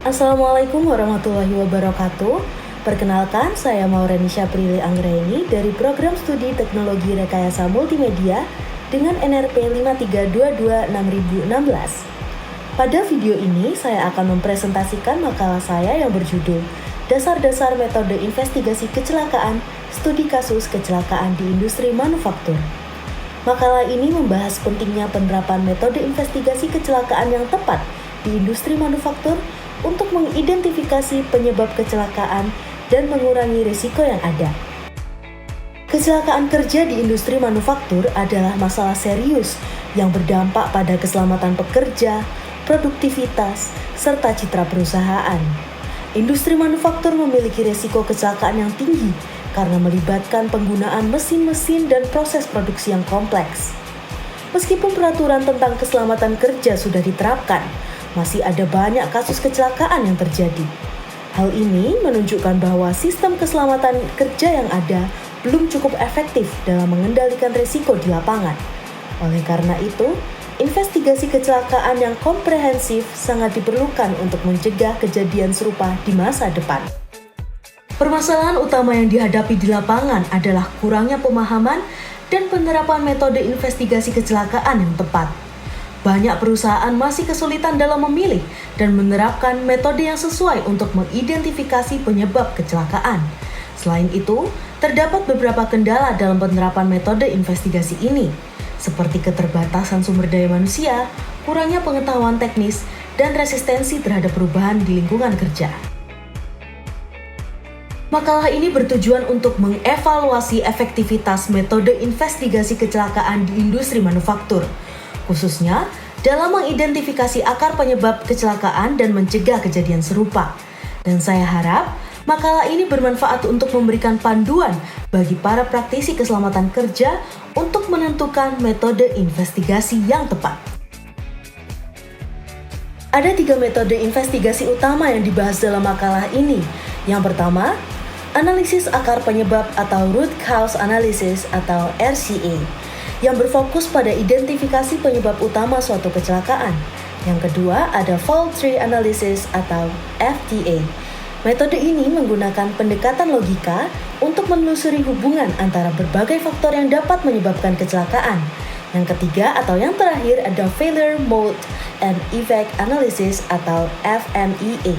Assalamualaikum warahmatullahi wabarakatuh. Perkenalkan, saya Maurenisha Prilly Anggraini dari Program Studi Teknologi Rekayasa Multimedia dengan NRP 5322-6016. Pada video ini, saya akan mempresentasikan makalah saya yang berjudul Dasar-dasar Metode Investigasi Kecelakaan, Studi Kasus Kecelakaan di Industri Manufaktur. Makalah ini membahas pentingnya penerapan metode investigasi kecelakaan yang tepat di industri manufaktur untuk mengidentifikasi penyebab kecelakaan dan mengurangi risiko yang ada. Kecelakaan kerja di industri manufaktur adalah masalah serius yang berdampak pada keselamatan pekerja, produktivitas, serta citra perusahaan. Industri manufaktur memiliki risiko kecelakaan yang tinggi karena melibatkan penggunaan mesin-mesin dan proses produksi yang kompleks. Meskipun peraturan tentang keselamatan kerja sudah diterapkan, masih ada banyak kasus kecelakaan yang terjadi. Hal ini menunjukkan bahwa sistem keselamatan kerja yang ada belum cukup efektif dalam mengendalikan risiko di lapangan. Oleh karena itu, investigasi kecelakaan yang komprehensif sangat diperlukan untuk mencegah kejadian serupa di masa depan. Permasalahan utama yang dihadapi di lapangan adalah kurangnya pemahaman dan penerapan metode investigasi kecelakaan yang tepat. Banyak perusahaan masih kesulitan dalam memilih dan menerapkan metode yang sesuai untuk mengidentifikasi penyebab kecelakaan. Selain itu, terdapat beberapa kendala dalam penerapan metode investigasi ini, seperti keterbatasan sumber daya manusia, kurangnya pengetahuan teknis, dan resistensi terhadap perubahan di lingkungan kerja. Makalah ini bertujuan untuk mengevaluasi efektivitas metode investigasi kecelakaan di industri manufaktur, khususnya dalam mengidentifikasi akar penyebab kecelakaan dan mencegah kejadian serupa. Dan saya harap makalah ini bermanfaat untuk memberikan panduan bagi para praktisi keselamatan kerja untuk menentukan metode investigasi yang tepat. Ada 3 metode investigasi utama yang dibahas dalam makalah ini. Yang pertama, analisis akar penyebab atau root cause analysis atau RCA, yang berfokus pada identifikasi penyebab utama suatu kecelakaan. Yang kedua ada fault tree analysis atau FTA. Metode ini menggunakan pendekatan logika untuk menelusuri hubungan antara berbagai faktor yang dapat menyebabkan kecelakaan. Yang ketiga atau yang terakhir ada failure mode and effect analysis atau FMEA,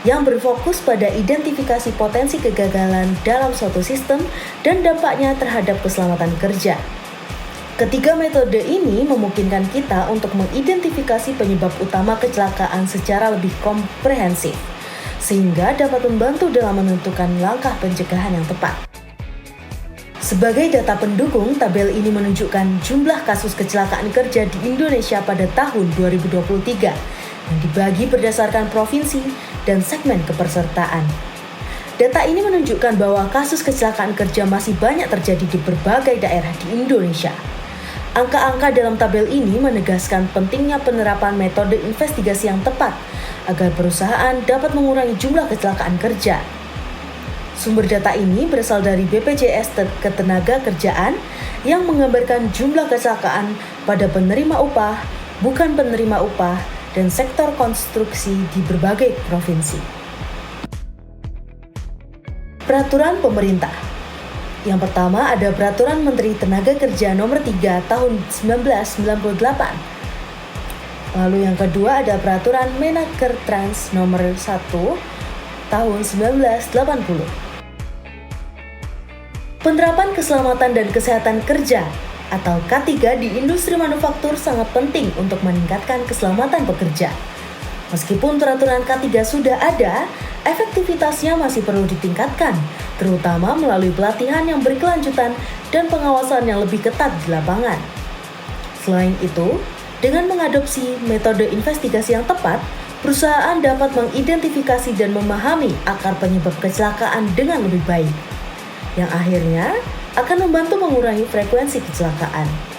yang berfokus pada identifikasi potensi kegagalan dalam suatu sistem dan dampaknya terhadap keselamatan kerja. Ketiga metode ini memungkinkan kita untuk mengidentifikasi penyebab utama kecelakaan secara lebih komprehensif, sehingga dapat membantu dalam menentukan langkah pencegahan yang tepat. Sebagai data pendukung, tabel ini menunjukkan jumlah kasus kecelakaan kerja di Indonesia pada tahun 2023 yang dibagi berdasarkan provinsi dan segmen kepesertaan. Data ini menunjukkan bahwa kasus kecelakaan kerja masih banyak terjadi di berbagai daerah di Indonesia. Angka-angka dalam tabel ini menegaskan pentingnya penerapan metode investigasi yang tepat agar perusahaan dapat mengurangi jumlah kecelakaan kerja. Sumber data ini berasal dari BPJS Ketenagakerjaan yang menggambarkan jumlah kecelakaan pada penerima upah, bukan penerima upah, dan sektor konstruksi di berbagai provinsi. Peraturan pemerintah. Yang pertama ada Peraturan Menteri Tenaga Kerja Nomor 3 Tahun 1998. Lalu yang kedua ada Peraturan Menaker Trans Nomor 1 Tahun 1980. Penerapan keselamatan dan kesehatan kerja atau K3 di industri manufaktur sangat penting untuk meningkatkan keselamatan pekerja. Meskipun peraturan K3 sudah ada, efektivitasnya masih perlu ditingkatkan, terutama melalui pelatihan yang berkelanjutan dan pengawasan yang lebih ketat di lapangan. Selain itu, dengan mengadopsi metode investigasi yang tepat, perusahaan dapat mengidentifikasi dan memahami akar penyebab kecelakaan dengan lebih baik, yang akhirnya akan membantu mengurangi frekuensi kecelakaan.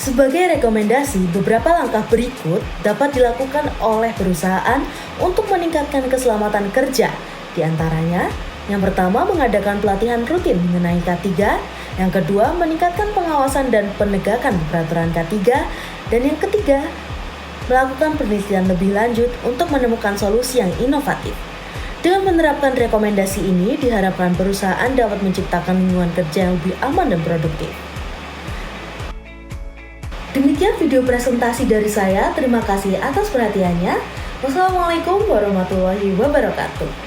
Sebagai rekomendasi, beberapa langkah berikut dapat dilakukan oleh perusahaan untuk meningkatkan keselamatan kerja. Di antaranya, yang pertama mengadakan pelatihan rutin mengenai K3, yang kedua meningkatkan pengawasan dan penegakan peraturan K3, dan yang ketiga melakukan penelitian lebih lanjut untuk menemukan solusi yang inovatif. Dengan menerapkan rekomendasi ini, diharapkan perusahaan dapat menciptakan lingkungan kerja yang lebih aman dan produktif. Demikian video presentasi dari saya. Terima kasih atas perhatiannya. Wassalamualaikum warahmatullahi wabarakatuh.